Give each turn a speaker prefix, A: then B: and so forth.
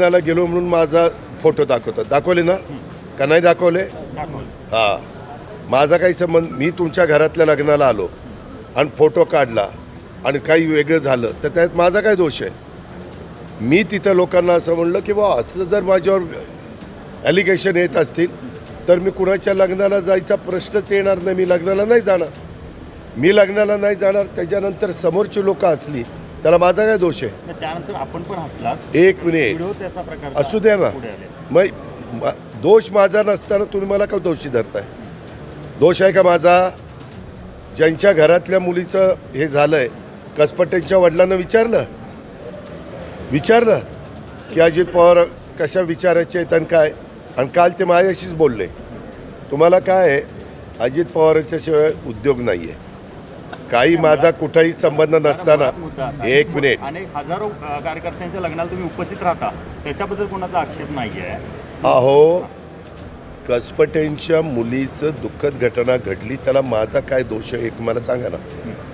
A: त्याला गेलो म्हणून माझा फोटो दाखवले ना का नाही दाखवले? हां, माझा काही संबंध. मी तुमच्या घरातल्या लग्नाला आलो आणि फोटो काढला आणि काही वेगळं झालं तर त्यात माझा काय दोष आहे? मी तिथं लोकांना असं म्हणलं की बा असं जर माझ्यावर ॲलिगेशन येत असतील तर मी कुणाच्या लग्नाला जायचा प्रश्नच येणार नाही. मी लग्नाला नाही जाणार. त्याच्यानंतर समोरची लोक असली त्याला माझा काय दोष आहे?
B: त्यानंतर आपण पण हसलात.
A: एक मिनिट असू द्या ना. मग दोष माझा नसताना तुम्ही मला का दोषी धरताय? दोष आहे का माझा? ज्यांच्या घरातल्या मुलीचं हे झालंय, कसपटेंच्या वडिलांना विचारलं की अजित पवार कशा विचारायचे आहेत आणि काय, आणि काल ते माझ्याशीच बोलले. तुम्हाला काय आहे, अजित पवारांच्या शिवाय उद्योग नाही आहे. काही माझा कुठलाही संबंध नसताना. एक मिनिट.
B: अनेक हजारो कार्यकर्त्यांच्या लग्नाला तुम्ही उपस्थित राहता, त्याच्याबद्दल कोणाचा आक्षेप नाही आहे.
A: अहो, कसपटेंच्या मुलीचं दुःखद घटना घडली, त्याला माझा काय दोष आहे एक मला सांगा ना.